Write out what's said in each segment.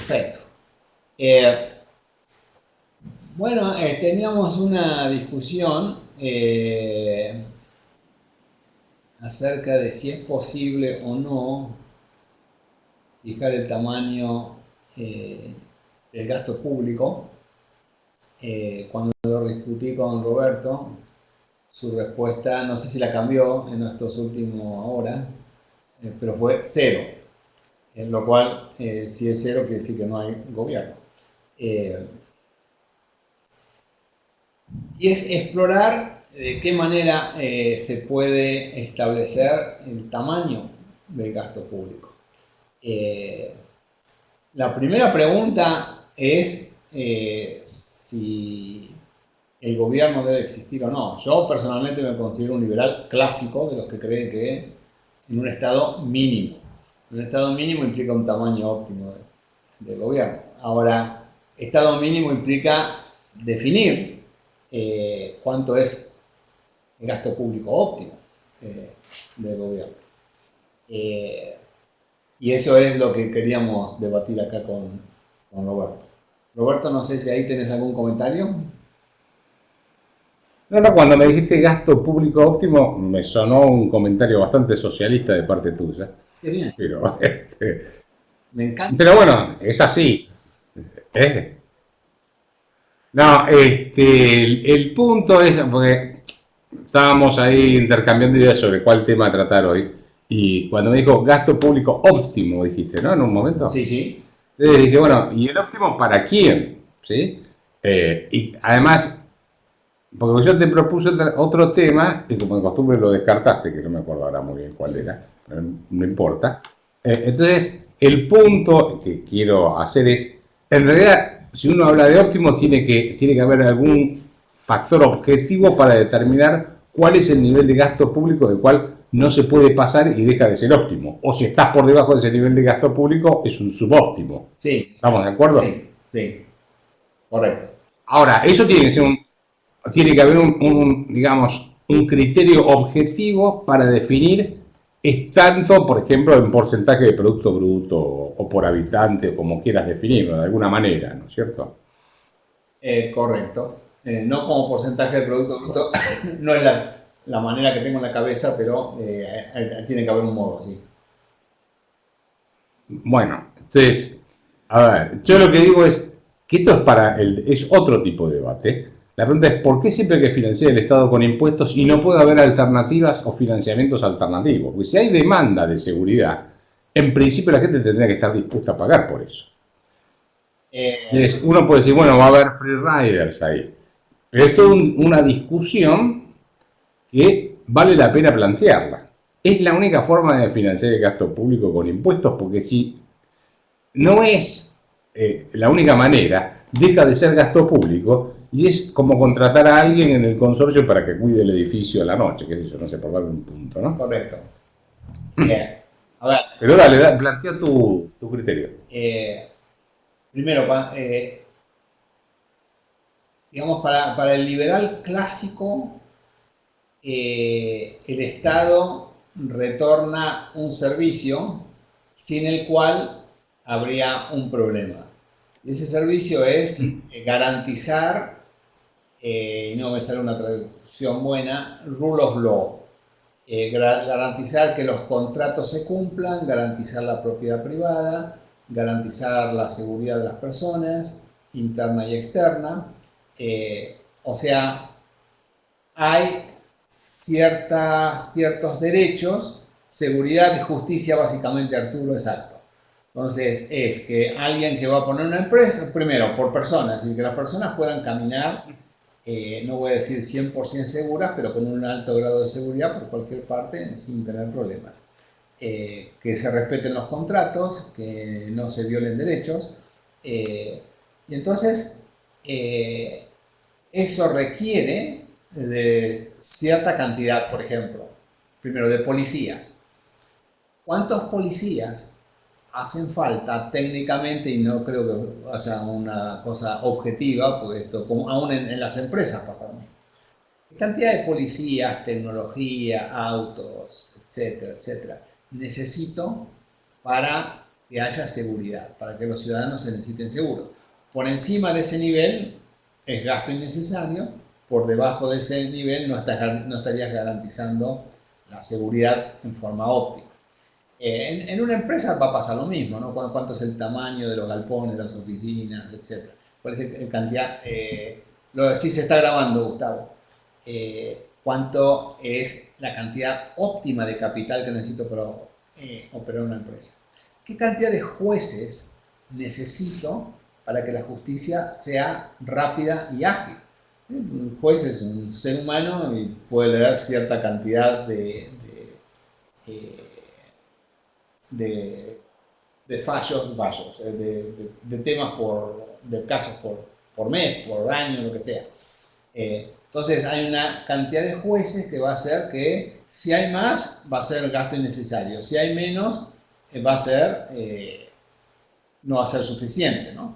Perfecto. Bueno, teníamos una discusión acerca de si es posible o no fijar el tamaño del gasto público. Cuando lo discutí con Roberto, su respuesta, no sé si la cambió en estos últimos horas, pero fue cero. En lo cual, si es cero, quiere decir que no hay gobierno. Y es explorar de qué manera se puede establecer el tamaño del gasto público. La primera pregunta es si el gobierno debe existir o no. Yo personalmente me considero un liberal clásico, de los que creen que en un estado mínimo. Un estado mínimo implica un tamaño óptimo del gobierno. Ahora, estado mínimo implica definir cuánto es el gasto público óptimo del gobierno. Y eso es lo que queríamos debatir acá con Roberto. Roberto, no sé si ahí tenés algún comentario. No, cuando me dijiste gasto público óptimo, me sonó un comentario bastante socialista de parte tuya. Qué bien. Pero, me encanta. Pero bueno, es así. No, el punto es, porque estábamos ahí intercambiando ideas sobre cuál tema tratar hoy, y cuando me dijo gasto público óptimo, dijiste, ¿no? En un momento. Sí, sí. Entonces dije, bueno, ¿y el óptimo para quién? ¿Sí? Y además, porque yo te propuse otro tema, y como de costumbre lo descartaste, que no me acuerdo ahora muy bien cuál era, pero no importa. Entonces, el punto que quiero hacer es, en realidad, si uno habla de óptimo, tiene que haber algún factor objetivo para determinar cuál es el nivel de gasto público del cual no se puede pasar y deja de ser óptimo. O si estás por debajo de ese nivel de gasto público, es un subóptimo. Sí. ¿Estamos de acuerdo? Sí, sí. Correcto. Ahora, eso tiene que haber digamos, un criterio objetivo para definir tanto, por ejemplo, en porcentaje de Producto Bruto o por habitante, o como quieras definirlo, de alguna manera, ¿no es cierto? Correcto. No como porcentaje de Producto Bruto, no es la manera que tengo en la cabeza, pero tiene que haber un modo, sí. Bueno, entonces, a ver, yo lo que digo es que esto es otro tipo de debate. La pregunta es, ¿por qué siempre hay que financiar el Estado con impuestos y no puede haber alternativas o financiamientos alternativos? Porque si hay demanda de seguridad, en principio la gente tendría que estar dispuesta a pagar por eso. Entonces, uno puede decir, bueno, va a haber free riders ahí. Pero es toda una discusión que vale la pena plantearla. Es la única forma de financiar el gasto público con impuestos, porque si no es la única manera, deja de ser gasto público y es como contratar a alguien en el consorcio para que cuide el edificio a la noche, qué sé yo, no sé, por darle un punto, ¿no? Correcto. A ver. Pero dale, plantea tu criterio. Primero, digamos, para el liberal clásico, el Estado retorna un servicio sin el cual habría un problema. Ese servicio es garantizar, y no me sale una traducción buena, rule of law. Garantizar que los contratos se cumplan, garantizar la propiedad privada, garantizar la seguridad de las personas, interna y externa. O sea, hay ciertos derechos, seguridad y justicia, básicamente, Arturo, exacto. Entonces, es que alguien que va a poner una empresa, primero, por personas, y que las personas puedan caminar, no voy a decir 100% seguras, pero con un alto grado de seguridad por cualquier parte, sin tener problemas. Que se respeten los contratos, que no se violen derechos. Y entonces, eso requiere de cierta cantidad, por ejemplo, primero de policías. ¿Cuántos policías hacen falta técnicamente? Y no creo que haya una cosa objetiva, porque esto, como aún en las empresas pasa lo mismo. ¿Qué cantidad de policías, tecnología, autos, etcétera, etcétera, necesito para que haya seguridad, para que los ciudadanos se necesiten seguros. Por encima de ese nivel es gasto innecesario, por debajo de ese nivel no estarías garantizando la seguridad en forma óptima. En una empresa va a pasar lo mismo, ¿no? ¿Cuánto es el tamaño de los galpones, de las oficinas, etcétera? ¿Cuál es la cantidad? Sí se está grabando, Gustavo. ¿Cuánto es la cantidad óptima de capital que necesito para operar una empresa? ¿Qué cantidad de jueces necesito para que la justicia sea rápida y ágil? Un juez es un ser humano y puede leer cierta cantidad de temas de casos por mes, por año, lo que sea. Entonces hay una cantidad de jueces que va a hacer que si hay más va a ser gasto innecesario, si hay menos va a ser no va a ser suficiente, ¿no?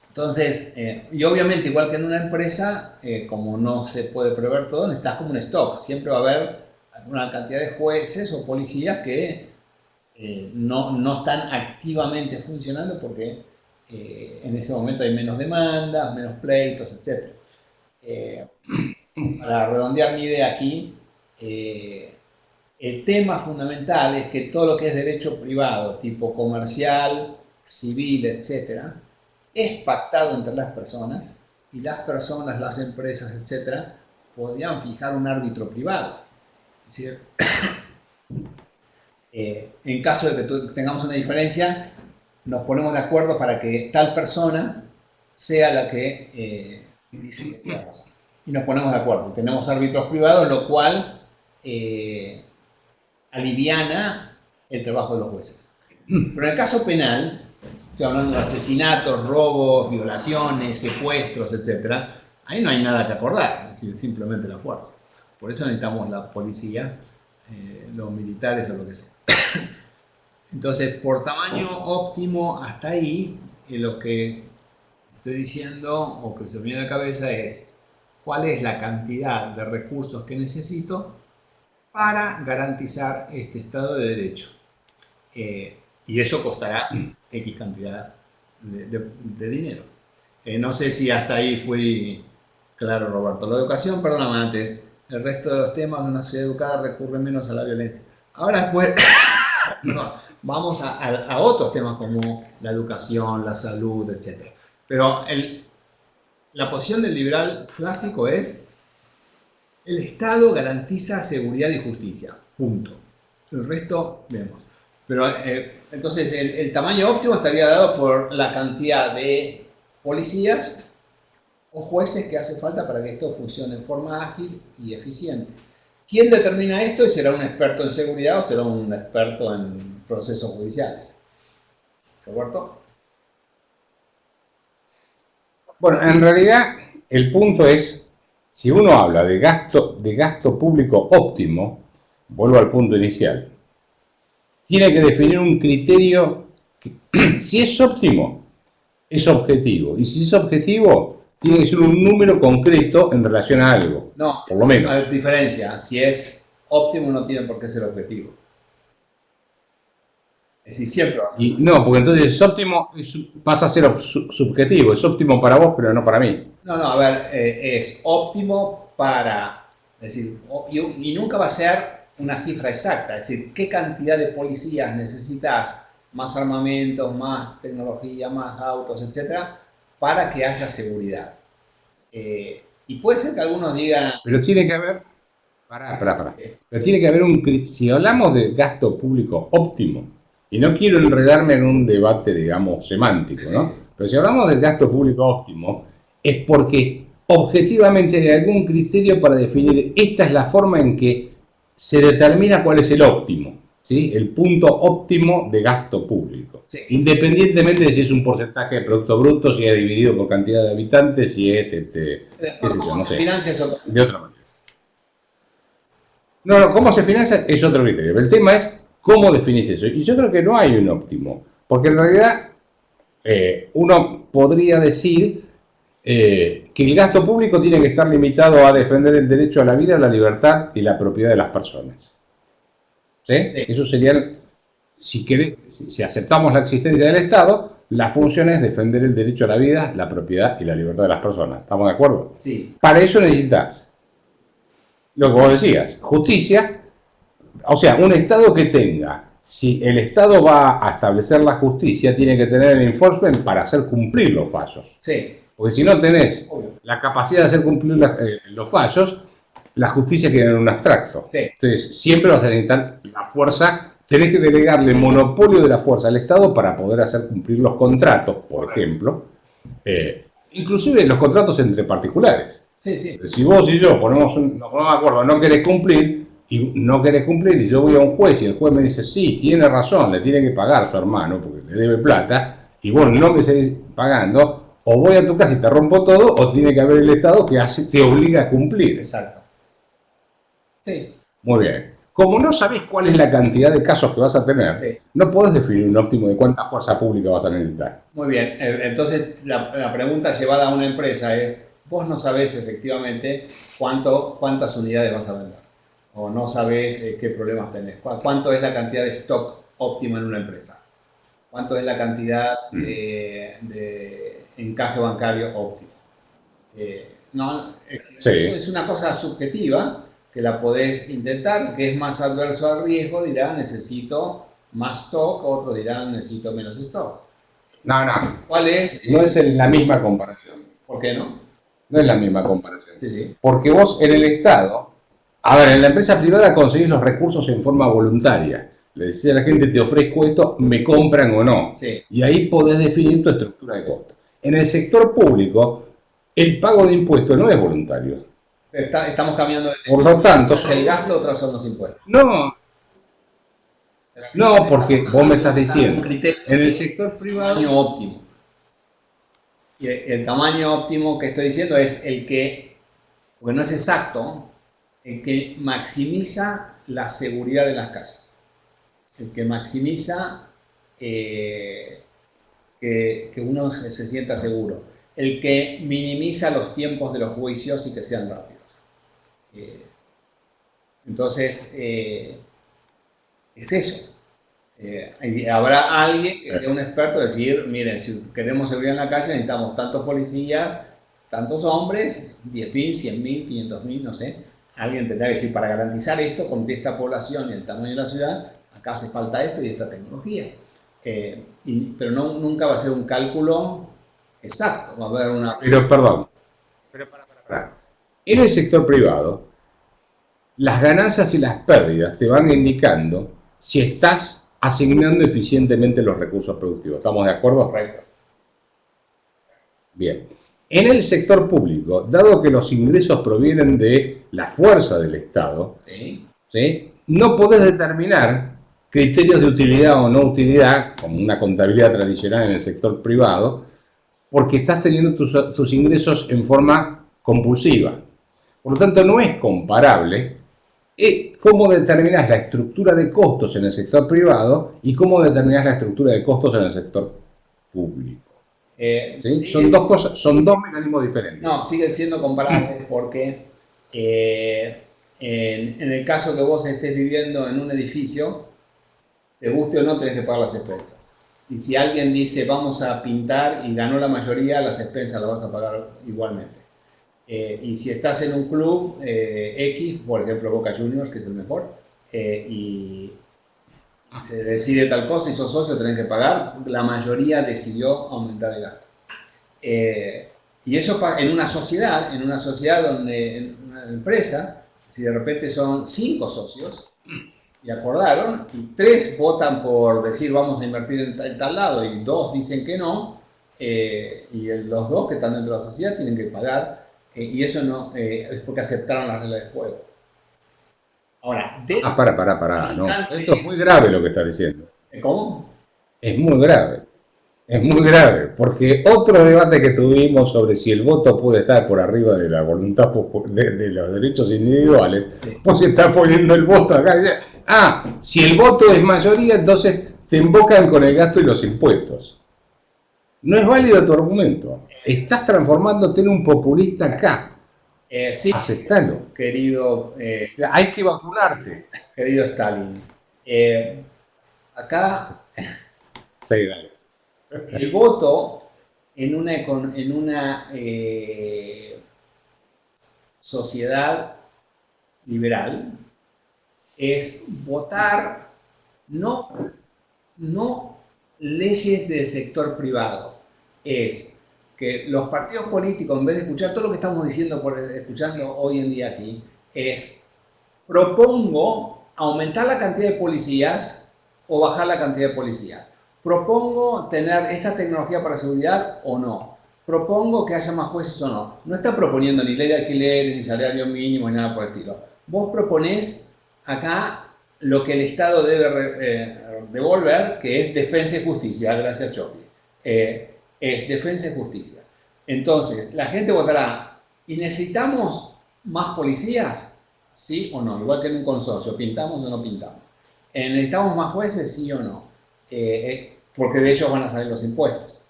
Entonces, y obviamente igual que en una empresa, como no se puede prever todo, necesitas como un stock, siempre va a haber una cantidad de jueces o policías que no están activamente funcionando porque en ese momento hay menos demandas, menos pleitos, etc. Para redondear mi idea aquí, el tema fundamental es que todo lo que es derecho privado, tipo comercial, civil, etc., es pactado entre las personas y las personas, las empresas, etc., podrían fijar un árbitro privado. Es decir, en caso de que tengamos una diferencia, nos ponemos de acuerdo para que tal persona sea la que dice que tiene razón. Y nos ponemos de acuerdo. Tenemos árbitros privados, lo cual aliviana el trabajo de los jueces. Pero en el caso penal, estoy hablando de asesinatos, robos, violaciones, secuestros, etc., ahí no hay nada que acordar, es decir, simplemente la fuerza. Por eso necesitamos la policía, los militares o lo que sea. Entonces, por tamaño óptimo hasta ahí, lo que estoy diciendo o que se me viene a la cabeza es cuál es la cantidad de recursos que necesito para garantizar este Estado de Derecho. Y eso costará X cantidad de dinero. No sé si hasta ahí fui claro, Roberto. La educación, perdóname antes, el resto de los temas de una sociedad educada recurre menos a la violencia. Ahora después, perdón, vamos a otros temas como la educación, la salud, etc. Pero la posición del liberal clásico es: el Estado garantiza seguridad y justicia, punto. El resto vemos. Pero entonces el tamaño óptimo estaría dado por la cantidad de policías o jueces que hace falta para que esto funcione en forma ágil y eficiente. ¿Quién determina esto? ¿Y será un experto en seguridad o será un experto en procesos judiciales? ¿Roberto? Bueno, en realidad el punto es, si uno habla de gasto público óptimo, vuelvo al punto inicial, tiene que definir un criterio que, si es óptimo, es objetivo. Y si es objetivo, tiene que ser un número concreto en relación a algo. No, por lo menos. Hay diferencia. Si es óptimo, no tiene por qué ser objetivo. Es decir, siempre va a ser. No, porque entonces es óptimo, pasa a ser subjetivo. Es óptimo para vos, pero no para mí. No, a ver, es óptimo para, es decir, y nunca va a ser una cifra exacta, es decir, qué cantidad de policías necesitas, más armamentos, más tecnología, más autos, etcétera, para que haya seguridad. Y puede ser que algunos digan... Pero tiene que haber... Pará. Pero tiene que haber si hablamos de gasto público óptimo, y no quiero enredarme en un debate, digamos, semántico, sí, ¿no? Sí. Pero si hablamos del gasto público óptimo, es porque objetivamente hay algún criterio para definir, esta es la forma en que se determina cuál es el óptimo, ¿sí? El punto óptimo de gasto público. Sí. Independientemente de si es un porcentaje de Producto Bruto, si es dividido por cantidad de habitantes, si es, qué sé yo, no sé, de otra manera. No, cómo se financia es otro criterio. El tema es cómo definís eso. Y yo creo que no hay un óptimo, porque en realidad uno podría decir que el gasto público tiene que estar limitado a defender el derecho a la vida, la libertad y la propiedad de las personas. ¿Sí? Sí. Eso sería si aceptamos la existencia del Estado, la función es defender el derecho a la vida, la propiedad y la libertad de las personas. ¿Estamos de acuerdo? Sí. Para eso necesitas, lo que vos decías, justicia, o sea, un Estado que tenga, si el Estado va a establecer la justicia, tiene que tener el enforcement para hacer cumplir los fallos. Sí. Porque si no tenés la capacidad de hacer cumplir los fallos, la justicia queda en un abstracto. Sí. Entonces, siempre vas a necesitar la fuerza, tenés que delegarle el monopolio de la fuerza al Estado para poder hacer cumplir los contratos, por ejemplo, inclusive los contratos entre particulares. Sí, sí. Si vos y yo nos ponemos de acuerdo, no querés cumplir, y yo voy a un juez y el juez me dice, sí, tiene razón, le tiene que pagar a su hermano porque le debe plata, y vos no me seguís pagando, o voy a tu casa y te rompo todo, o tiene que haber el Estado que te obliga a cumplir. Exacto. Sí. Muy bien. Como no sabés cuál es la cantidad de casos que vas a tener, sí, no podés definir un óptimo de cuánta fuerza pública vas a necesitar. Muy bien. Entonces, la pregunta llevada a una empresa es, vos no sabés efectivamente cuántas unidades vas a vender, o no sabés qué problemas tenés, cuánto es la cantidad de stock óptima en una empresa, cuánto es la cantidad de encaje bancario óptimo. Eso es una cosa subjetiva que la podés intentar, que es más adverso al riesgo, dirá necesito más stock, otros dirán necesito menos stock. No. ¿Cuál es? No es la misma comparación. ¿Por qué no? No es la misma comparación. Sí. Porque vos en el Estado, en la empresa privada conseguís los recursos en forma voluntaria. Le decís a la gente, te ofrezco esto, me compran o no. Sí. Y ahí podés definir tu estructura de costo. En el sector público, el pago de impuestos no es voluntario. Estamos cambiando de tema. Por lo tanto, ¿es el gasto, otros son los impuestos? No, porque vos me estás diciendo, en el sector privado... Tamaño óptimo. Y el tamaño óptimo que estoy diciendo es el que, porque no es exacto, el que maximiza la seguridad de las calles. El que maximiza que uno se sienta seguro. El que minimiza los tiempos de los juicios y que sean rápidos. Entonces, es eso. Habrá alguien que sea un experto en decir, miren, si queremos seguridad en la calle necesitamos tantos policías, tantos hombres, 10.000, 100.000, 500.000, no sé. Alguien tendrá que decir, para garantizar esto con esta población y el tamaño de la ciudad, acá hace falta esto y esta tecnología. Pero nunca va a ser un cálculo exacto. Va a haber una... Pero, perdón. Para. En el sector privado, las ganancias y las pérdidas te van indicando si estás asignando eficientemente los recursos productivos. ¿Estamos de acuerdo? Correcto. Bien. En el sector público, dado que los ingresos provienen de la fuerza del Estado, ¿sí? No podés determinar criterios de utilidad o no utilidad, como una contabilidad tradicional en el sector privado, porque estás teniendo tus ingresos en forma compulsiva. Por lo tanto, no es comparable cómo determinás la estructura de costos en el sector privado y cómo determinás la estructura de costos en el sector público. ¿Sí? Son dos cosas, son dos mecanismos diferentes. No, siguen siendo comparables porque en el caso que vos estés viviendo en un edificio, te guste o no, tenés que pagar las expensas. Y si alguien dice vamos a pintar y ganó la mayoría, las expensas las vas a pagar igualmente. Y si estás en un club X, por ejemplo Boca Juniors, que es el mejor, y se decide tal cosa y sos socio, tenés que pagar, la mayoría decidió aumentar el gasto. Y eso en una sociedad donde, en una empresa, si de repente son 5 socios y acordaron, y 3 votan por decir vamos a invertir en tal lado y 2 dicen que no, y los 2 que están dentro de la sociedad tienen que pagar, y eso no es porque aceptaron las reglas del juego. Ahora, para. No. Esto es muy grave lo que estás diciendo. ¿Cómo? Es muy grave. Es muy grave, porque otro debate que tuvimos sobre si el voto puede estar por arriba de la voluntad de los derechos individuales, sí. Pues se está poniendo el voto acá. Si el voto es mayoría, entonces te invocan con el gasto y los impuestos. No es válido tu argumento. Estás transformándote en un populista acá. Sí, aceptalo. Querido... hay que vacunarte. Querido Stalin. Acá Sí, dale. el voto en una sociedad liberal es votar no, no leyes del sector privado, es que los partidos políticos, en vez de escuchar todo lo que estamos diciendo, escuchando hoy en día aquí, es propongo aumentar la cantidad de policías o bajar la cantidad de policías. Propongo tener esta tecnología para seguridad o no. Propongo que haya más jueces o no. No está proponiendo ni ley de alquileres, ni salario mínimo, ni nada por el estilo. Vos proponés acá lo que el Estado debe devolver, que es defensa y justicia, gracias Chofi. Es defensa y justicia. Entonces, la gente votará, ¿y necesitamos más policías? ¿Sí o no? Igual que en un consorcio, ¿pintamos o no pintamos? ¿Necesitamos más jueces? ¿Sí o no? Porque de ellos van a salir los impuestos.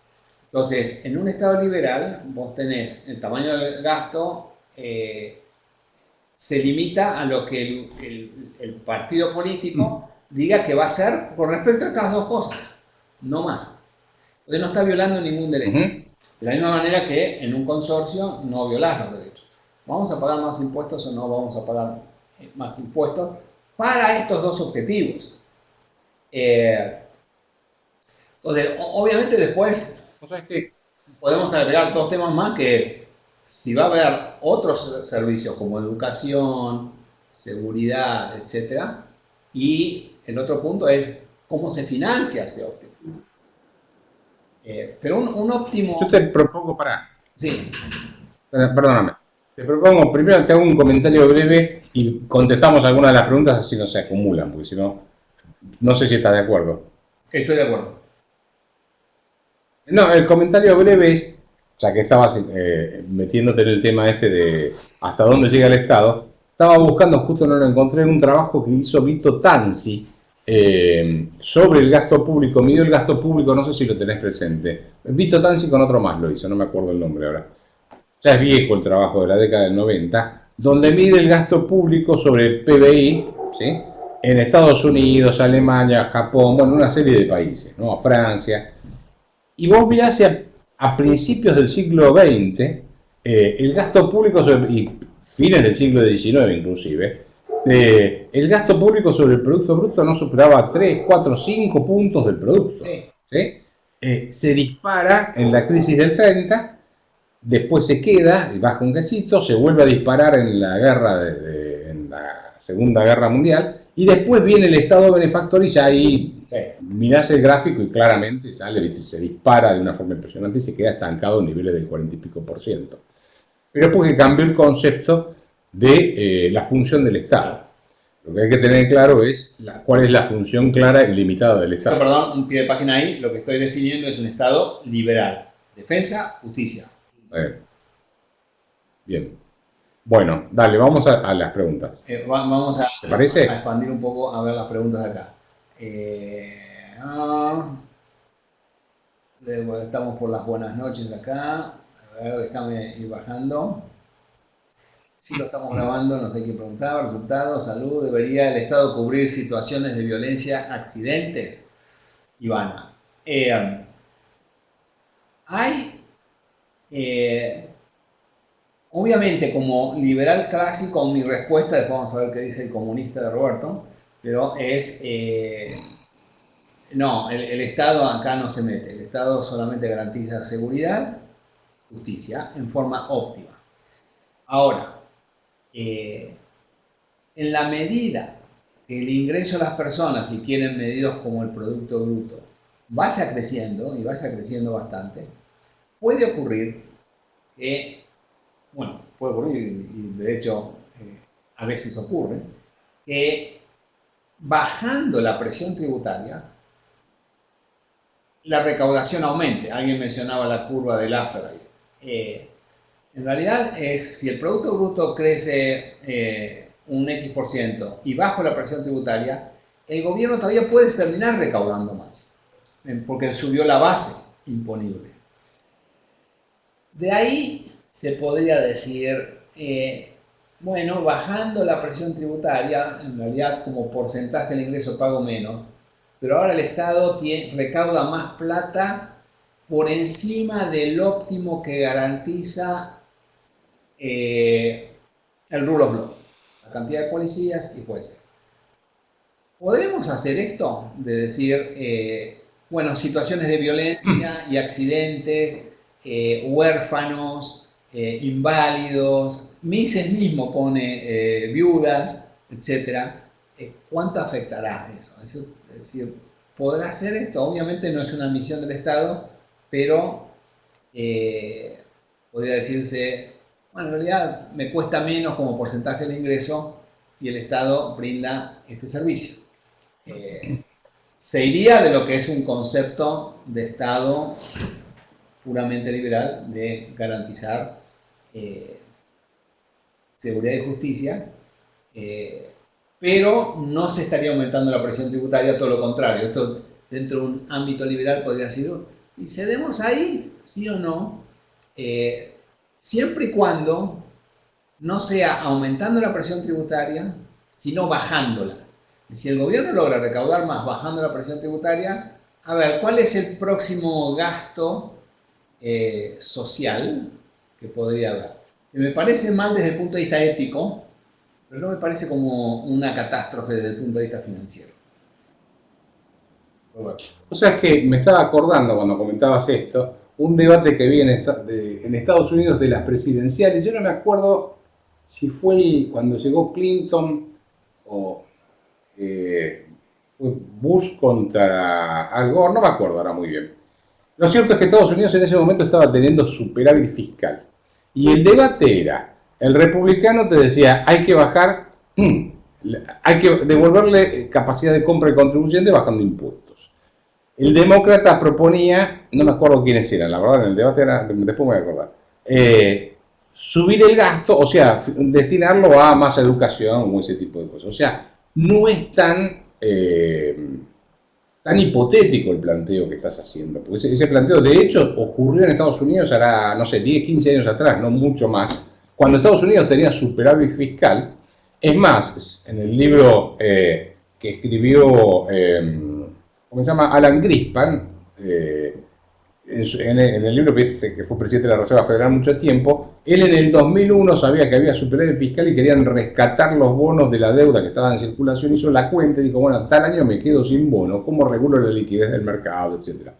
Entonces, en un Estado liberal, vos tenés el tamaño del gasto, se limita a lo que el partido político diga que va a hacer con respecto a estas dos cosas, no más. Entonces no está violando ningún derecho. De la misma manera que en un consorcio no violás los derechos. ¿Vamos a pagar más impuestos o no vamos a pagar más impuestos para estos dos objetivos? Entonces, obviamente después podemos agregar dos temas más, que es si va a haber otros servicios como educación, seguridad, etcétera, y el otro punto es cómo se financia ese óptimo. Pero un óptimo... Yo te propongo, Sí. Perdóname. Te propongo, primero te hago un comentario breve y contestamos algunas de las preguntas así no se acumulan, porque si no, no sé si estás de acuerdo. Estoy de acuerdo. No, el comentario breve es, ya que estabas metiéndote en el tema este de hasta dónde llega el Estado, estaba buscando, justo no lo encontré, en un trabajo que hizo Vito Tanzi sobre el gasto público, midió el gasto público, no sé si lo tenés presente. Vito Tanzi con otro más lo hizo, no me acuerdo el nombre ahora. Ya es viejo el trabajo de la década del 90, donde mide el gasto público sobre el PBI, ¿sí? En Estados Unidos, Alemania, Japón, bueno, una serie de países, ¿no? Francia. Y vos mirás a principios del siglo XX, el gasto público, y fines del siglo XIX inclusive, el gasto público sobre el Producto Bruto no superaba 3, 4, 5 puntos del producto. Sí. ¿Sí? Se dispara en la crisis del 30, después se queda y baja un cachito, se vuelve a disparar en la guerra en la Segunda Guerra Mundial, y después viene el Estado benefactor y ya ahí mirás el gráfico y claramente sale, ¿viste? Se dispara de una forma impresionante y se queda estancado en niveles del 40 y pico %. Pero es porque cambió el concepto de la función del Estado. Lo que hay que tener claro es cuál es la función clara y limitada del Estado. Perdón, un pie de página ahí, lo que estoy definiendo es un Estado liberal. Defensa, justicia. Bien. Bueno, dale, vamos a las preguntas. Vamos a expandir un poco a ver las preguntas de acá. Estamos por las buenas noches acá. A ver, déjame ir bajando. Si lo estamos grabando, nos hay que preguntar. Resultados, salud. ¿Debería el Estado cubrir situaciones de violencia, accidentes? Ivana. Obviamente, como liberal clásico, mi respuesta, después vamos a ver qué dice el comunista de Roberto, pero es, no, el Estado acá no se mete, el Estado solamente garantiza seguridad, justicia, en forma óptima. Ahora, en la medida que el ingreso de las personas, si quieren medidos como el Producto Bruto, vaya creciendo, y vaya creciendo bastante, puede ocurrir que, bueno, puede ocurrir, y de hecho a veces ocurre, que bajando la presión tributaria, la recaudación aumente. Alguien mencionaba la curva del Laffer ahí. En realidad es, si el Producto Bruto crece un X% y bajo la presión tributaria, el gobierno todavía puede terminar recaudando más, porque subió la base imponible. De ahí se podría decir, bueno, bajando la presión tributaria, en realidad como porcentaje del ingreso pago menos, pero ahora el Estado recauda más plata por encima del óptimo que garantiza el rule of law, la cantidad de policías y jueces. ¿Podremos hacer esto? De decir, bueno, situaciones de violencia y accidentes, huérfanos, inválidos, Mises mismo pone viudas, etc. ¿Cuánto afectará eso? Es decir, ¿podrá hacer esto? Obviamente no es una misión del Estado, pero podría decirse, bueno, en realidad me cuesta menos como porcentaje del ingreso y el Estado brinda este servicio. Se iría de lo que es un concepto de Estado puramente liberal de garantizar seguridad y justicia, pero no se estaría aumentando la presión tributaria, todo lo contrario. Esto dentro de un ámbito liberal podría decir, ¿y cedemos ahí? ¿Sí o no? Siempre y cuando no sea aumentando la presión tributaria, sino bajándola. Si el gobierno logra recaudar más bajando la presión tributaria, a ver, ¿cuál es el próximo gasto social que podría haber? Que me parece mal desde el punto de vista ético, pero no me parece como una catástrofe desde el punto de vista financiero. Bueno. O sea, es que me estaba acordando cuando comentabas esto, un debate que vi en Estados Unidos de las presidenciales. Yo no me acuerdo si fue cuando llegó Clinton o fue Bush contra Al Gore, no me acuerdo ahora muy bien. Lo cierto es que Estados Unidos en ese momento estaba teniendo superávit fiscal. Y el debate era, el republicano te decía, hay que bajar, hay que devolverle capacidad de compra y contribuyente bajando impuestos. El demócrata proponía, no me acuerdo quiénes eran, la verdad en el debate era, después me voy a acordar, subir el gasto, o sea, destinarlo a más educación o ese tipo de cosas. O sea, no es tan hipotético el planteo que estás haciendo, porque ese planteo de hecho ocurrió en Estados Unidos hará, no sé, 10, 15 años atrás, no mucho más, cuando Estados Unidos tenía superávit fiscal. Es más, en el libro que escribió, ¿cómo se llama? Alan Greenspan, en el libro que fue presidente de la Reserva Federal mucho tiempo, él en el 2001 sabía que había superávit fiscal y querían rescatar los bonos de la deuda que estaban en circulación, hizo la cuenta y dijo, bueno, tal año me quedo sin bono, ¿cómo regulo la liquidez del mercado, etcétera?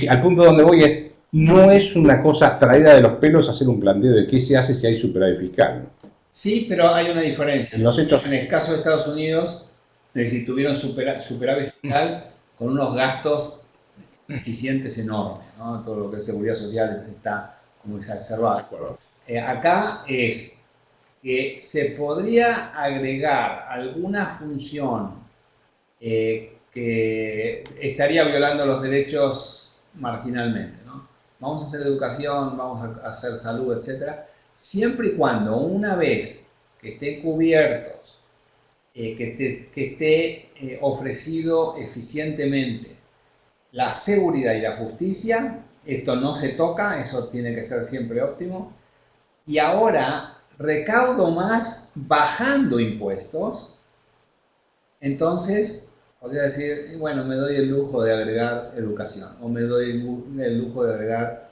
Al punto donde voy es, no es una cosa traída de los pelos hacer un planteo de qué se hace si hay superávit fiscal. Sí, pero hay una diferencia. En el caso de Estados Unidos, es decir, tuvieron superávit fiscal con unos gastos eficientes enormes, ¿no? Todo lo que es seguridad social está como exacerbado. Acá es que se podría agregar alguna función que estaría violando los derechos marginalmente, ¿no? Vamos a hacer educación, vamos a hacer salud, etcétera, siempre y cuando una vez que estén cubiertos, que esté ofrecido eficientemente la seguridad y la justicia, esto no se toca, eso tiene que ser siempre óptimo. Y ahora recaudo más bajando impuestos, entonces podría decir, bueno, me doy el lujo de agregar educación o me doy el lujo de agregar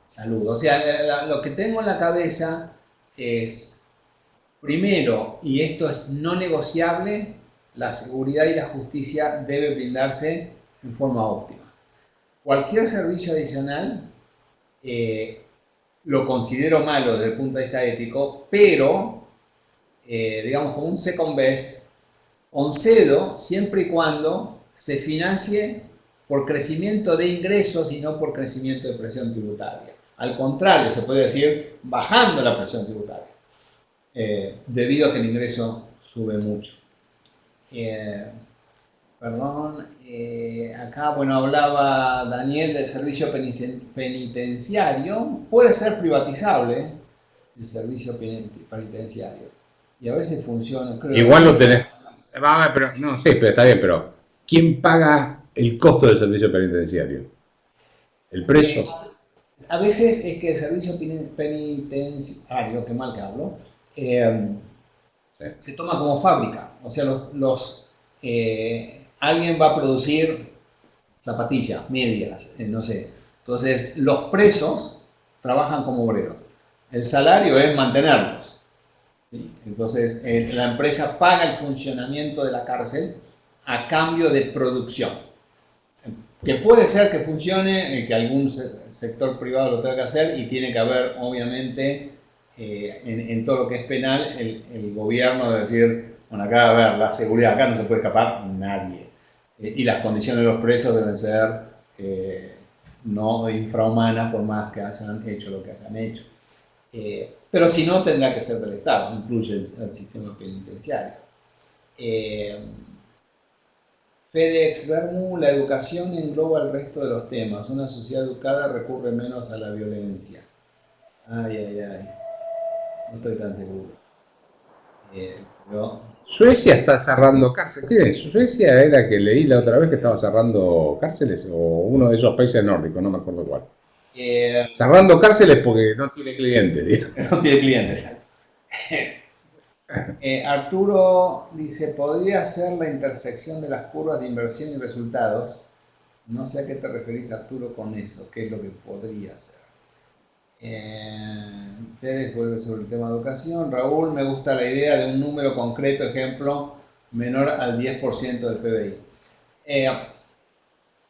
salud. O sea, lo que tengo en la cabeza es, primero, y esto es no negociable, la seguridad y la justicia debe brindarse en forma óptima. Cualquier servicio adicional lo considero malo desde el punto de vista ético, pero, digamos, como un second best, concedo siempre y cuando se financie por crecimiento de ingresos y no por crecimiento de presión tributaria. Al contrario, se puede decir bajando la presión tributaria, debido a que el ingreso sube mucho. Acá, bueno, hablaba Daniel del servicio penitenciario. Puede ser privatizable el servicio penitenciario y a veces funciona. Creo igual lo tenés. Pero, no sé, pero está bien, pero ¿quién paga el costo del servicio penitenciario? ¿El preso? A veces es que el servicio penitenciario, qué mal que hablo, se toma como fábrica. O sea, los alguien va a producir zapatillas, medias, no sé. Entonces, los presos trabajan como obreros. El salario es mantenerlos. ¿Sí? Entonces, la empresa paga el funcionamiento de la cárcel a cambio de producción. Que puede ser que funcione, que algún sector privado lo tenga que hacer, y tiene que haber, obviamente, en todo lo que es penal, el gobierno debe decir, bueno, acá, a ver, la seguridad, acá no se puede escapar nadie. Y las condiciones de los presos deben ser no infrahumanas, por más que hayan hecho lo que hayan hecho. Pero si no, tendrá que ser del Estado, incluye el sistema penitenciario. FedEx Bermu, la educación engloba el resto de los temas. Una sociedad educada recurre menos a la violencia. Ay, ay, ay. No estoy tan seguro. Pero... Suecia está cerrando cárceles. ¿Qué es? ¿Suecia era que leí la otra vez que estaba cerrando cárceles? ¿O uno de esos países nórdicos? No me acuerdo cuál. Cerrando cárceles porque no tiene clientes, digamos. No tiene clientes, Arturo dice, ¿podría ser la intersección de las curvas de inversión y resultados? No sé a qué te referís, Arturo, con eso. ¿Qué es lo que podría ser? Fede vuelve sobre el tema de educación. Raúl, me gusta la idea de un número concreto, ejemplo, menor al 10% del PBI.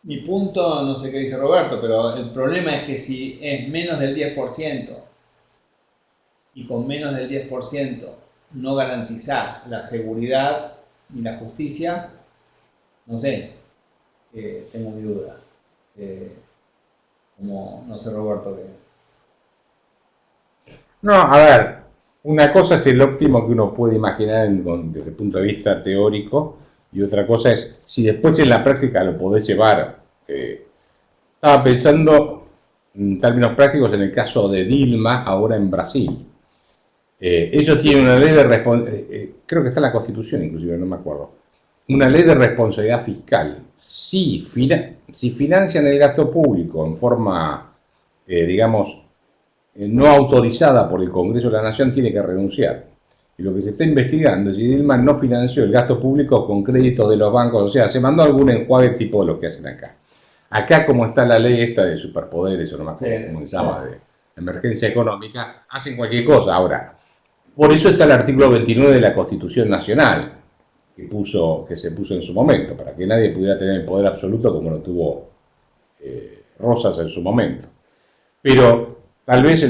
Mi punto, no sé qué dice Roberto, pero el problema es que si es menos del 10% y con menos del 10% no garantizás la seguridad ni la justicia, no sé, tengo mi duda. Como, no sé, Roberto, que... No, a ver, una cosa es el óptimo que uno puede imaginar desde el punto de vista teórico, y otra cosa es si después en la práctica lo podés llevar. Estaba pensando en términos prácticos en el caso de Dilma, ahora en Brasil. Ellos tienen una ley de responsabilidad, creo que está en la Constitución inclusive, no me acuerdo, una ley de responsabilidad fiscal. Si financian el gasto público en forma, digamos, no autorizada por el Congreso de la Nación, tiene que renunciar. Y lo que se está investigando es si Dilma no financió el gasto público con créditos de los bancos, o sea, se mandó algún enjuague tipo de lo que hacen acá. Acá, como está la ley esta de superpoderes, o no me acuerdo cómo se llama, de emergencia económica, hacen cualquier cosa. Ahora, por eso está el artículo 29 de la Constitución Nacional, que se puso en su momento, para que nadie pudiera tener el poder absoluto como lo tuvo Rosas en su momento. Pero tal vez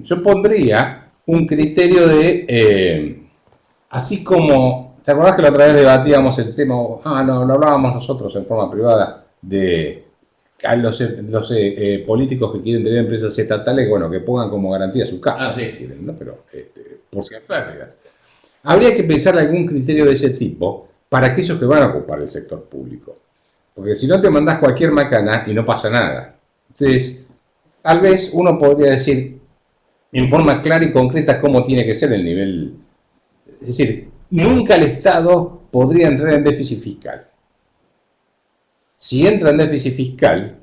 yo pondría un criterio de, así como, ¿te acordás que la otra vez debatíamos el tema, no, lo hablábamos nosotros en forma privada, de a los políticos que quieren tener empresas estatales, bueno, que pongan como garantía su casa, sí. quieren, ¿no? Pero por si hay pérdidas. Habría que pensar algún criterio de ese tipo para aquellos que van a ocupar el sector público. Porque si no te mandás cualquier macana y no pasa nada. Entonces, tal vez uno podría decir en forma clara y concreta cómo tiene que ser el nivel. Es decir, nunca el Estado podría entrar en déficit fiscal. Si entra en déficit fiscal,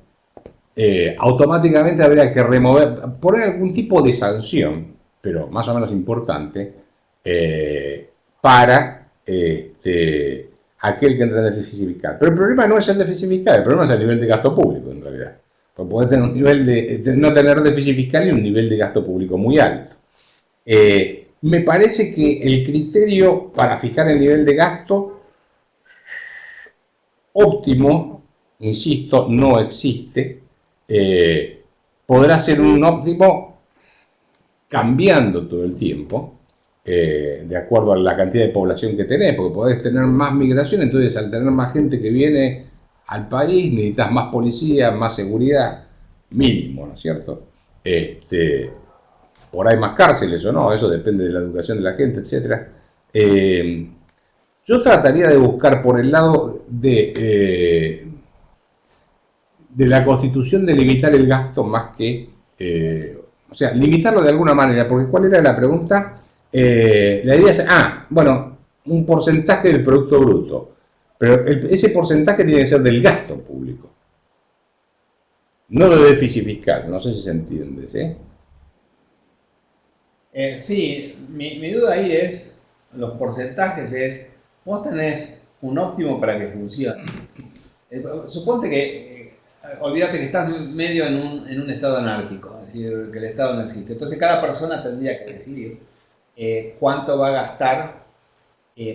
automáticamente habría que poner algún tipo de sanción, pero más o menos importante, para aquel que entra en déficit fiscal. Pero el problema no es el déficit fiscal, el problema es el nivel de gasto público, en realidad. Porque podés tener un nivel de no tener déficit fiscal y un nivel de gasto público muy alto. Me parece que el criterio para fijar el nivel de gasto óptimo, insisto, no existe. Podrá ser un óptimo cambiando todo el tiempo, de acuerdo a la cantidad de población que tenés, porque podés tener más migración, entonces al tener más gente que viene al país necesitas más policía, más seguridad, mínimo, ¿no es cierto? Por ahí más cárceles o no, eso depende de la educación de la gente, etc. Yo trataría de buscar por el lado de la Constitución de limitar el gasto más que, o sea, limitarlo de alguna manera, porque ¿cuál era la pregunta? La idea es, bueno, un porcentaje del Producto Bruto, pero ese porcentaje tiene que ser del gasto público, no del déficit fiscal, no sé si se entiende, ¿sí? Sí, mi duda ahí es, los porcentajes es, vos tenés un óptimo para que funcione. Suponte que, olvídate que estás medio en un estado anárquico, es decir, que el Estado no existe. Entonces cada persona tendría que decidir cuánto va a gastar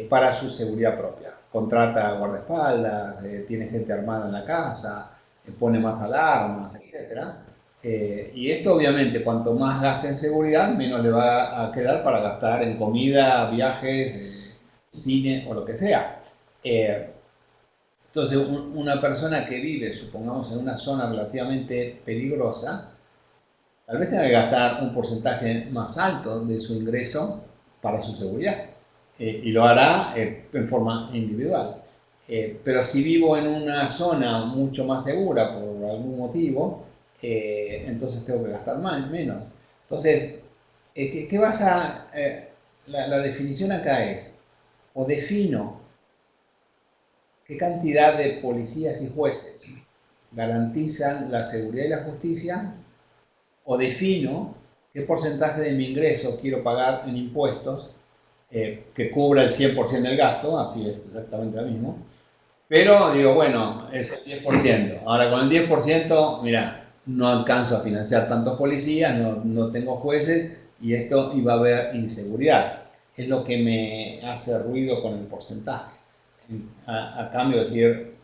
para su seguridad propia. Contrata guardaespaldas, tiene gente armada en la casa, pone más alarmas, etc. Y esto obviamente, cuanto más gaste en seguridad, menos le va a quedar para gastar en comida, viajes, cine o lo que sea. Entonces, una persona que vive, supongamos, en una zona relativamente peligrosa, tal vez tenga que gastar un porcentaje más alto de su ingreso para su seguridad. Y lo hará en forma individual. Pero si vivo en una zona mucho más segura por algún motivo, entonces tengo que gastar menos. Entonces, ¿qué vas a...? La definición acá es, o defino qué cantidad de policías y jueces garantizan la seguridad y la justicia, o defino qué porcentaje de mi ingreso quiero pagar en impuestos que cubra el 100% del gasto, así es exactamente lo mismo, pero digo, bueno, es el 10%. Ahora con el 10%, mira, no alcanzo a financiar tantos policías, no tengo jueces y esto iba a haber inseguridad. Es lo que me hace ruido con el porcentaje. A cambio de decir,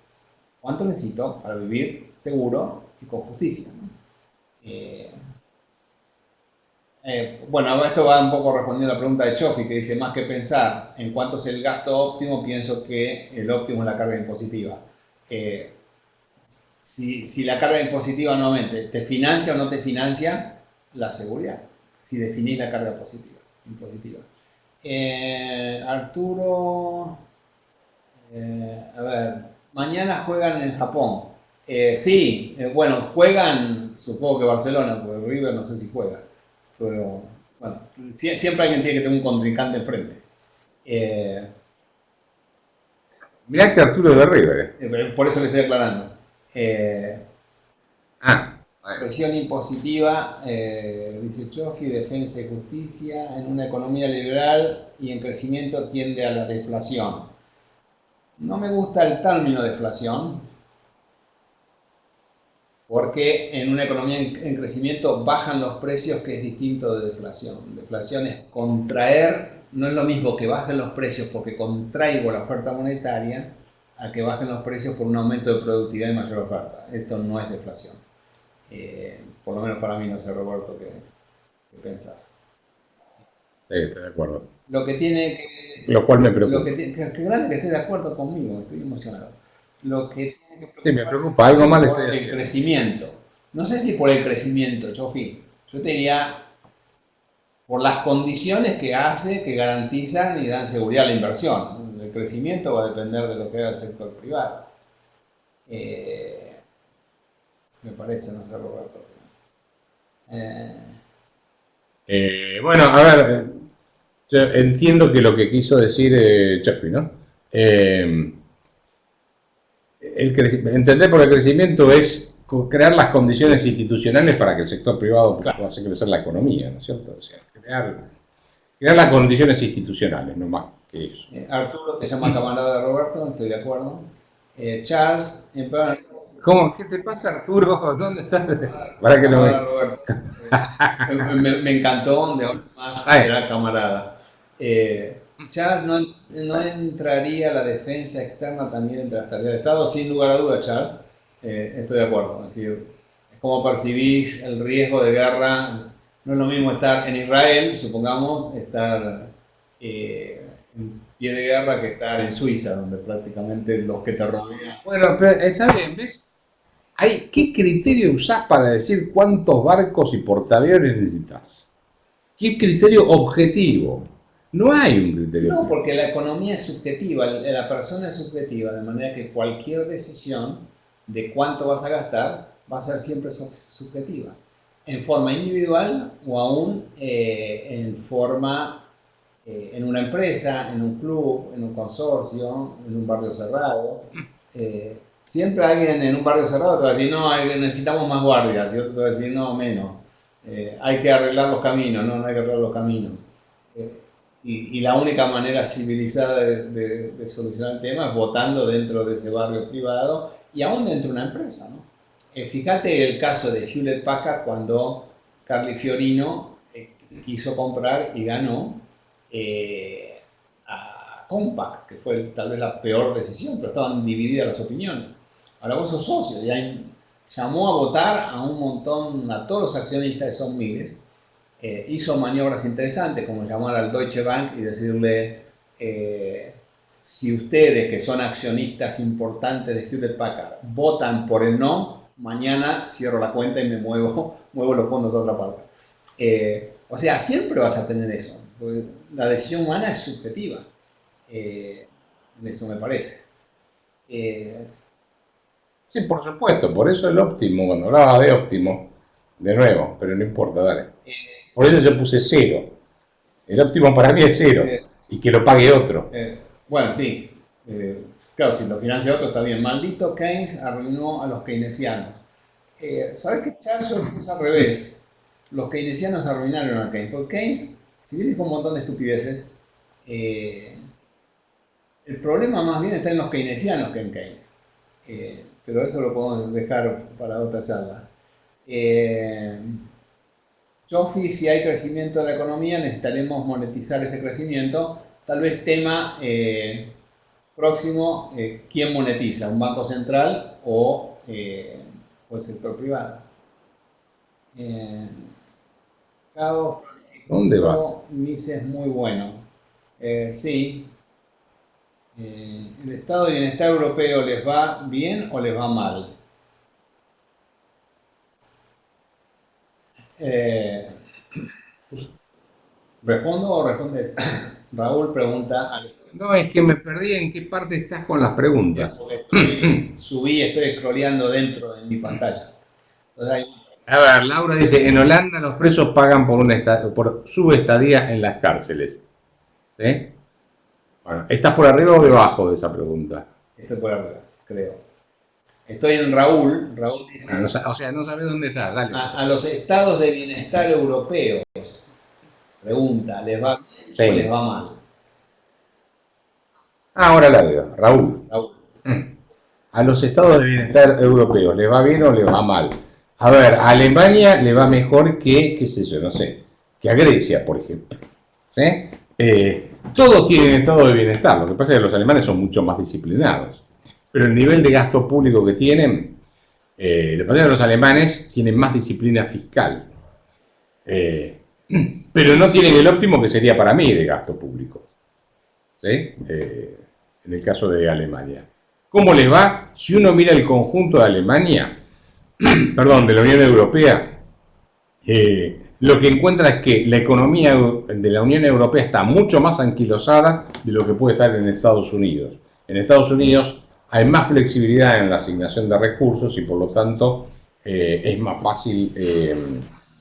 ¿cuánto necesito para vivir seguro y con justicia? ¿No? Bueno, esto va un poco respondiendo a la pregunta de Chofi, que dice, más que pensar en cuánto es el gasto óptimo, pienso que el óptimo es la carga impositiva. Si la carga impositiva nuevamente te financia o no te financia la seguridad, si definís la carga impositiva. Arturo, a ver, mañana juegan en Japón. Sí, bueno, juegan, supongo que Barcelona, porque River no sé si juega. Pero, bueno, siempre alguien tiene que tener un contrincante enfrente. Mirá que Arturo es de River. Por eso le estoy aclarando. Presión impositiva, dice Chofi, defensa y justicia, en una economía liberal y en crecimiento tiende a la deflación. No me gusta el término deflación, porque en una economía en crecimiento bajan los precios, que es distinto de deflación. Deflación es contraer, no es lo mismo que bajen los precios porque contraigo la oferta monetaria, a que bajen los precios por un aumento de productividad y mayor oferta. Esto no es deflación. Por lo menos para mí, no sé, Roberto, ¿qué pensás? Sí, estoy de acuerdo. Lo que tiene que... Lo cual me preocupa. Qué grande que estés de acuerdo conmigo, estoy emocionado. Lo que tiene que sí, me preocupa, algo mal por el crecimiento. No sé si por el crecimiento, Chofi. Yo te diría por las condiciones que hace, que garantizan y dan seguridad a la inversión. El crecimiento va a depender de lo que haga el sector privado. Me parece, no sé, Roberto. Bueno, a ver, yo entiendo que lo que quiso decir Chofi, ¿no? Entender por el crecimiento es crear las condiciones institucionales para que el sector privado pueda hacer crecer la economía, ¿no es cierto? O sea, crear las condiciones institucionales, no más que eso. Arturo te llama camarada de Roberto, estoy de acuerdo. Charles, ¿Cómo? ¿Qué te pasa, Arturo? ¿Dónde estás? Para que lo vea. Roberto. Me encantó, de ahora más será camarada. Charles, ¿no entraría la defensa externa también entre las tareas del Estado? Sin lugar a dudas, Charles, estoy de acuerdo. Es decir, es como percibís el riesgo de guerra. No es lo mismo estar en Israel, supongamos, estar en pie de guerra, que estar en Suiza, donde prácticamente los que te rodean... Bueno, pero está bien, ¿ves? ¿Qué criterio usás para decir cuántos barcos y portaaviones necesitas? ¿Qué criterio objetivo? No hay un criterio. No, porque la economía es subjetiva, la persona es subjetiva, de manera que cualquier decisión de cuánto vas a gastar va a ser siempre subjetiva, en forma individual o aún en forma, en una empresa, en un club, en un consorcio, en un barrio cerrado. Siempre alguien en un barrio cerrado te va a decir, no, necesitamos más guardias, y otro te va a decir, no, menos. Hay que arreglar los caminos, no hay que arreglar los caminos. y la única manera civilizada de solucionar el tema es votando dentro de ese barrio privado y aún dentro de una empresa, ¿no? Fíjate el caso de Hewlett Packard cuando Carly Fiorino quiso comprar y ganó a Compaq, que fue tal vez la peor decisión, pero estaban divididas las opiniones. Ahora vos sos socio, ya llamó a votar a un montón, a todos los accionistas, que son miles, hizo maniobras interesantes, como llamar al Deutsche Bank y decirle, si ustedes, que son accionistas importantes de Hewlett Packard, votan por el no, mañana cierro la cuenta y me muevo los fondos a otra parte. O sea, siempre vas a tener eso. La decisión humana es subjetiva. Eso me parece. Sí, por supuesto, por eso el óptimo, cuando hablaba de óptimo, de nuevo, pero no importa, dale. Por eso yo puse 0. El óptimo para mí es 0, y que lo pague otro. Bueno, sí. Claro, si lo financia otro está bien. Maldito Keynes arruinó a los keynesianos. ¿Sabes qué, Charles? Es al revés. Los keynesianos arruinaron a Keynes. Porque Keynes, si bien dijo un montón de estupideces, el problema más bien está en los keynesianos que en Keynes. Pero eso lo podemos dejar para otra charla. Jofi, si hay crecimiento de la economía, necesitaremos monetizar ese crecimiento. Tal vez tema próximo, ¿quién monetiza? ¿Un banco central o el sector privado? Cabo, ¿Dónde vas? Mises es muy bueno. Sí. ¿El estado de bienestar europeo les va bien o les va mal? ¿Respondo o respondes? Raúl pregunta. No, es que me perdí en qué parte estás con las preguntas. Estoy scrolleando dentro de mi pantalla. Entonces, a ver, Laura dice, en Holanda los presos pagan por su estadía en las cárceles. ¿Sí? Bueno, ¿estás por arriba o debajo de esa pregunta? Estoy por arriba, creo. Estoy en Raúl. Raúl dice... o sea, no sabes dónde estás, dale. A los estados de bienestar europeos, pregunta, ¿les va bien o les va mal? Ahora la veo, Raúl. A los estados de bienestar europeos, ¿les va bien o les va mal? A ver, a Alemania le va mejor que, qué sé yo, no sé, que a Grecia, por ejemplo. ¿Sí? Todos tienen estado de bienestar, lo que pasa es que los alemanes son mucho más disciplinados. Pero el nivel de gasto público que tienen, lo que pasa es que los alemanes tienen más disciplina fiscal. Pero no tienen el óptimo que sería para mí de gasto público. ¿Sí? En el caso de Alemania. ¿Cómo les va? Si uno mira el conjunto de Alemania, perdón, de la Unión Europea, lo que encuentra es que la economía de la Unión Europea está mucho más anquilosada de lo que puede estar en Estados Unidos. En Estados Unidos hay más flexibilidad en la asignación de recursos y por lo tanto es más fácil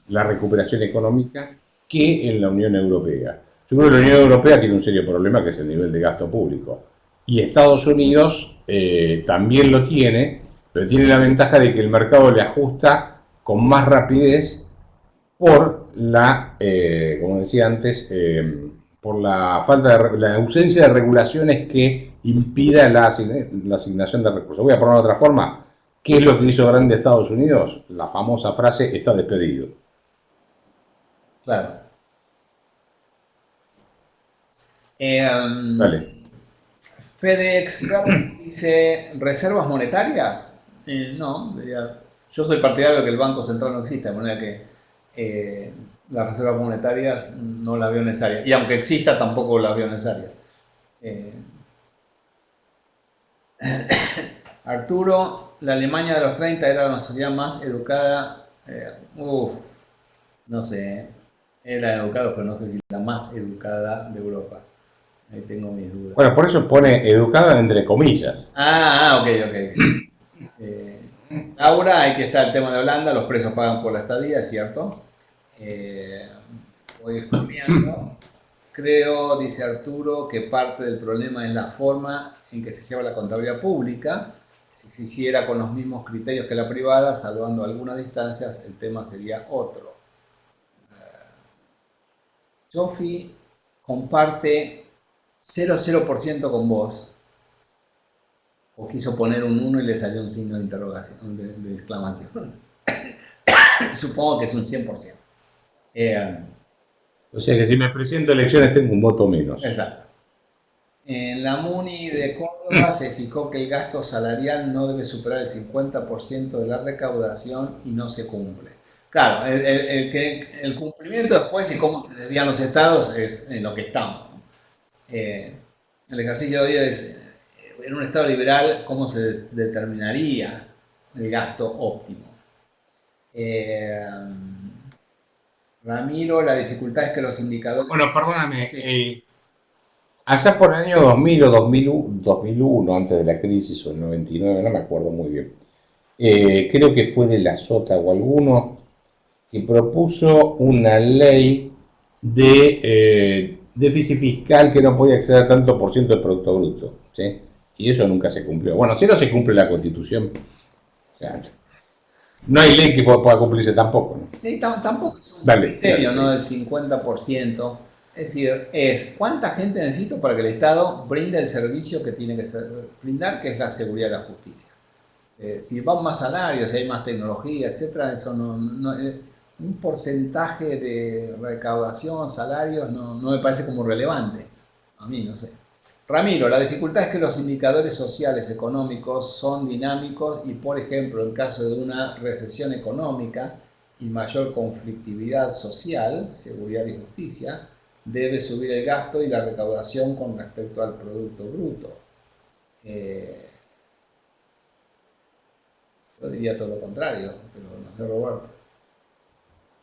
la recuperación económica que en la Unión Europea. Yo creo que la Unión Europea tiene un serio problema que es el nivel de gasto público. Y Estados Unidos también lo tiene, pero tiene la ventaja de que el mercado le ajusta con más rapidez por la, como decía antes, por la la ausencia de regulaciones que impida la asignación de recursos. Voy a poner de otra forma. ¿Qué es lo que hizo grande Estados Unidos? La famosa frase, está despedido. Claro. Dale. FedEx dice, ¿reservas monetarias? No, yo soy partidario de que el Banco Central no exista, de manera que las reservas monetarias no las veo necesarias. Y aunque exista, tampoco las veo necesarias. Arturo, la Alemania de los 30 era una sociedad más educada. No sé, eran educados, pero no sé si la más educada de Europa. Ahí tengo mis dudas. Bueno, por eso pone educada entre comillas. Ok. Laura, ahí que está el tema de Holanda, los presos pagan por la estadía, es cierto. Voy escribiendo. Creo, dice Arturo, que parte del problema es la forma en que se lleva la contabilidad pública. Si se hiciera con los mismos criterios que la privada, salvando algunas distancias, el tema sería otro. Jofi, comparte 0,0% con vos, o quiso poner un 1 y le salió un signo de interrogación, de exclamación. Supongo que es un 100%. O sea que si me presento a elecciones tengo un voto menos. Exacto. En la MUNI de Córdoba se fijó que el gasto salarial no debe superar el 50% de la recaudación y no se cumple. Claro, el cumplimiento después y cómo se desvían los estados es en lo que estamos. El ejercicio de hoy es, en un estado liberal, cómo se determinaría el gasto óptimo. Ramiro, la dificultad es que los indicadores... Bueno, perdóname. Sí. Allá por el año 2000 o 2001, antes de la crisis, o el 99, no me acuerdo muy bien, creo que fue de la Sota o alguno, que propuso una ley de déficit fiscal que no podía exceder tanto por ciento del Producto Bruto, ¿sí? Y eso nunca se cumplió. Bueno, si no se cumple la Constitución, o sea, no hay ley que pueda cumplirse tampoco, ¿no? Sí, tampoco es un Dale, criterio, dale. ¿no? Del 50%. Es decir, es cuánta gente necesito para que el Estado brinde el servicio que tiene que brindar, que es la seguridad y la justicia. Si van más salarios, si hay más tecnología, etcétera, eso un porcentaje de recaudación, salarios, no me parece como relevante. A mí, no sé. Ramiro, la dificultad es que los indicadores sociales económicos son dinámicos y, por ejemplo, en caso de una recesión económica y mayor conflictividad social, seguridad y justicia, debe subir el gasto y la recaudación con respecto al Producto Bruto. Yo diría todo lo contrario, pero no sé, Roberto.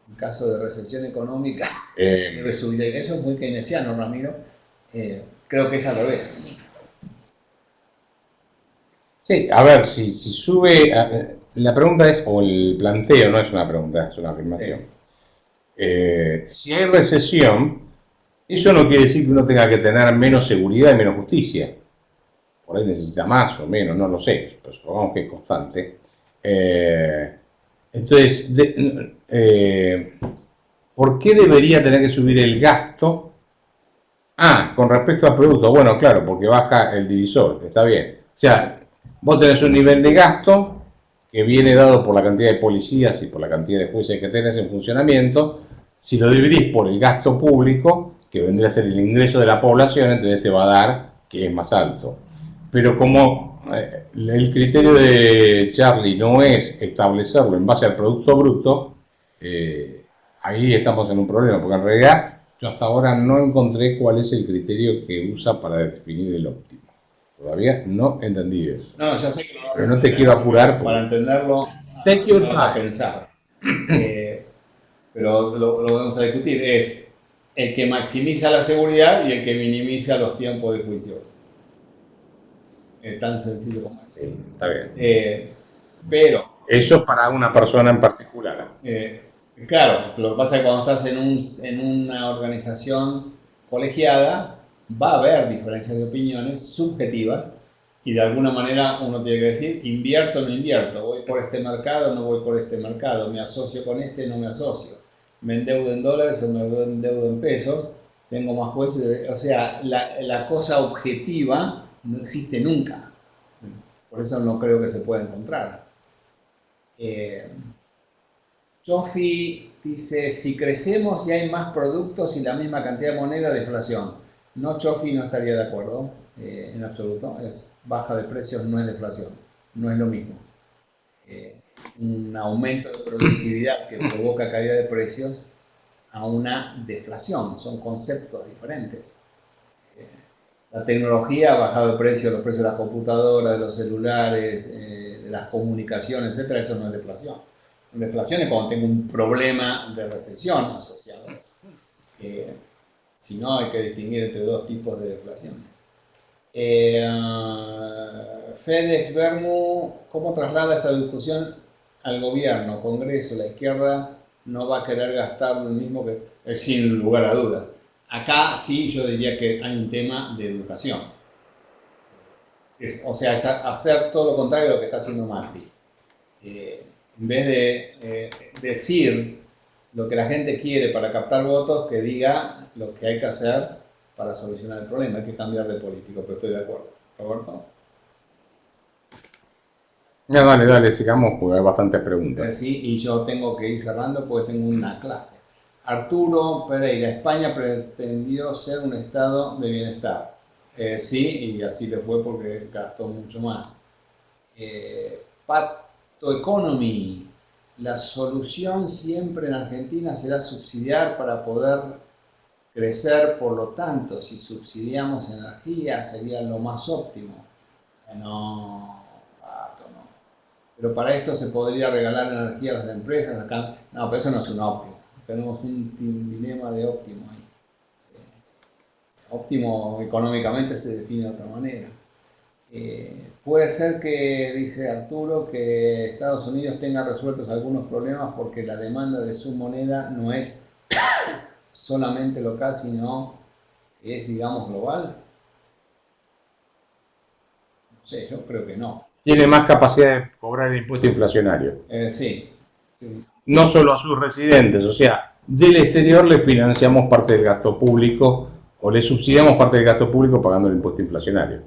En caso de recesión económica, debe subir. Eso es muy keynesiano, Ramiro. Creo que es al revés. Sí, a ver, si sube... la pregunta es, o el planteo, no es una pregunta, es una afirmación. Sí. Si hay recesión, eso no quiere decir que uno tenga que tener menos seguridad y menos justicia. Por ahí necesita más o menos, no lo sé, pero supongamos que es constante. Entonces, ¿por qué debería tener que subir el gasto? Con respecto al producto, bueno, claro, porque baja el divisor, está bien. O sea, vos tenés un nivel de gasto que viene dado por la cantidad de policías y por la cantidad de jueces que tenés en funcionamiento. Si lo dividís por el gasto público, que vendría a ser el ingreso de la población, entonces te va a dar que es más alto. Pero como el criterio de Charlie no es establecerlo en base al Producto Bruto, ahí estamos en un problema, porque en realidad yo hasta ahora no encontré cuál es el criterio que usa para definir el óptimo. Todavía no entendí eso. No, ya sé que lo vas pero no te quiero apurar. Porque... Para entenderlo, Take your a time. pensar. Pero lo vamos a discutir. Es el que maximiza la seguridad y el que minimiza los tiempos de juicio. Tan sencillo como eso. Sí, está bien. Pero... Eso para una persona en particular. Claro, lo que pasa es que cuando estás en una organización colegiada, va a haber diferencias de opiniones subjetivas y de alguna manera uno tiene que decir, invierto o no invierto, voy por este mercado o no voy por este mercado, me asocio con este o no me asocio, me endeudo en dólares o me endeudo en pesos, tengo más jueces, o sea, la cosa objetiva no existe nunca, por eso no creo que se pueda encontrar. Jofi dice, si crecemos y hay más productos y la misma cantidad de moneda, deflación. No, Jofi no estaría de acuerdo en absoluto. Es baja de precios, no es deflación. No es lo mismo. Un aumento de productividad que provoca caída de precios a una deflación. Son conceptos diferentes. La tecnología ha bajado de precio, los precios de las computadoras, de los celulares, de las comunicaciones, etc. Eso no es deflación. La deflación es cuando tengo un problema de recesión asociado a eso. Si no, hay que distinguir entre dos tipos de deflaciones. FedEx Bermu, ¿cómo traslada esta discusión al gobierno, Congreso? La izquierda no va a querer gastar lo mismo que, sin lugar a dudas. Acá sí yo diría que hay un tema de educación. O sea, es hacer todo lo contrario de lo que está haciendo Macri. En vez de decir lo que la gente quiere para captar votos, que diga lo que hay que hacer para solucionar el problema. Hay que cambiar de político, pero estoy de acuerdo. Roberto. No, dale, sigamos, porque hay bastantes preguntas. Sí, y yo tengo que ir cerrando porque tengo una clase. Arturo Pereira, España pretendió ser un estado de bienestar. Sí, y así le fue porque gastó mucho más. Pato Economy, la solución siempre en Argentina será subsidiar para poder crecer, por lo tanto, si subsidiamos energía sería lo más óptimo. No, Pato, no. Pero para esto se podría regalar energía a las empresas. Acá, no, pero eso no es un óptimo. Tenemos un dilema de óptimo ahí. Óptimo económicamente se define de otra manera. Puede ser que, dice Arturo, que Estados Unidos tenga resueltos algunos problemas porque la demanda de su moneda no es solamente local, sino es, digamos, global. No sé, yo creo que no. Tiene más capacidad de cobrar el impuesto inflacionario. Sí. No solo a sus residentes, o sea, del exterior le financiamos parte del gasto público o le subsidiamos parte del gasto público pagando el impuesto inflacionario.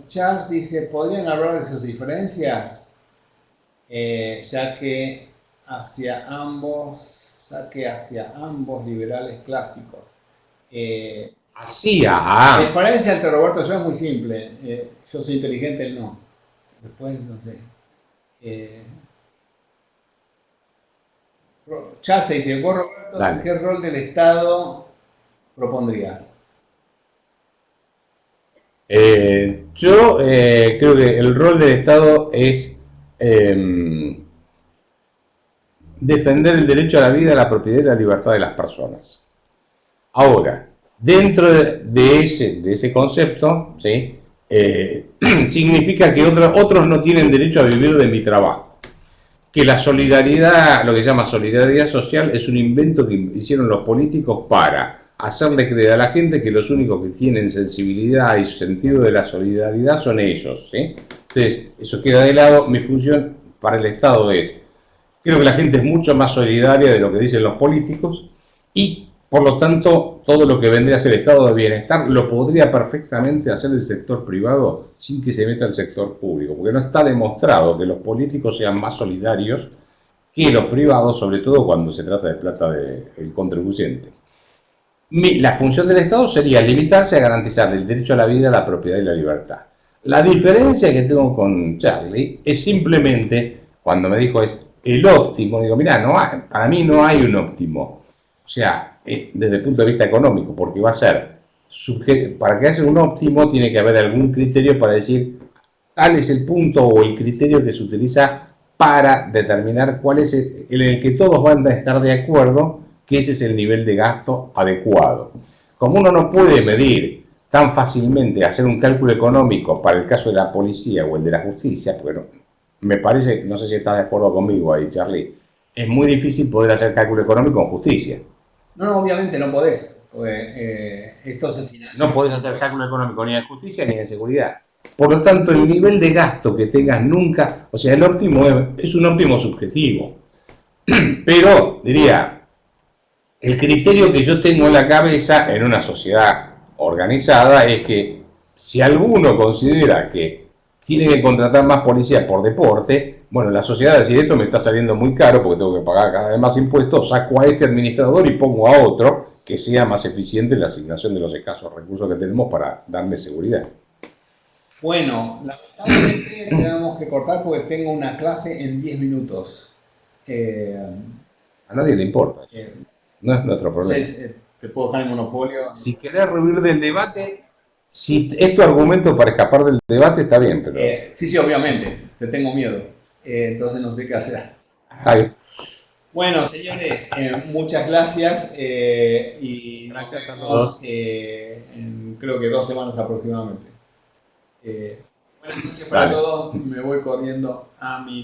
Charles dice, ¿podrían hablar de sus diferencias? Ya que hacia ambos liberales clásicos. La diferencia entre Roberto y yo es muy simple. Yo soy inteligente, él no. Después, no sé. Charles te dice, vos, Roberto, Dale. ¿qué rol del Estado propondrías? Yo creo que el rol del Estado es defender el derecho a la vida, a la propiedad y la libertad de las personas. Ahora, dentro de ese concepto, ¿sí? Significa que otros no tienen derecho a vivir de mi trabajo. Que la solidaridad, lo que se llama solidaridad social, es un invento que hicieron los políticos para hacerle creer a la gente que los únicos que tienen sensibilidad y sentido de la solidaridad son ellos, ¿sí? Entonces, eso queda de lado. Mi función para el Estado es, creo que la gente es mucho más solidaria de lo que dicen los políticos y, por lo tanto, todo lo que vendría a ser estado de bienestar lo podría perfectamente hacer el sector privado sin que se meta el sector público, porque no está demostrado que los políticos sean más solidarios que los privados, sobre todo cuando se trata de plata del contribuyente. La función del Estado sería limitarse a garantizar el derecho a la vida, la propiedad y la libertad. La diferencia que tengo con Charlie es simplemente, cuando me dijo es el óptimo, digo, mira, para mí no hay un óptimo. O sea, desde el punto de vista económico, porque va a ser, para que haya un óptimo tiene que haber algún criterio para decir, tal es el punto o el criterio que se utiliza para determinar cuál es el que todos van a estar de acuerdo que ese es el nivel de gasto adecuado. Como uno no puede medir tan fácilmente, hacer un cálculo económico para el caso de la policía o el de la justicia, porque me parece, no sé si estás de acuerdo conmigo ahí, Charlie, es muy difícil poder hacer cálculo económico en justicia. No, obviamente no podés. Esto se financia. No podés hacer cálculo económico ni en justicia ni en seguridad. Por lo tanto, el nivel de gasto que tengas nunca, o sea, el óptimo es un óptimo subjetivo. Pero, diría, el criterio que yo tengo en la cabeza en una sociedad organizada es que si alguno considera que tiene que contratar más policías por deporte, bueno, la sociedad decir esto me está saliendo muy caro porque tengo que pagar cada vez más impuestos, saco a este administrador y pongo a otro que sea más eficiente en la asignación de los escasos recursos que tenemos para darme seguridad. Bueno, lamentablemente tenemos que cortar porque tengo una clase en 10 minutos. A nadie le importa. No es nuestro problema. Entonces, te puedo dejar el monopolio. Si querés rehuir del debate, si es tu argumento para escapar del debate, está bien, pero... Sí, obviamente. Te tengo miedo. Entonces no sé qué hacer. Está bien. Bueno, señores, muchas gracias. Y gracias nos a vemos todos. en creo que 2 semanas aproximadamente. Buenas noches para todos. Me voy corriendo a mi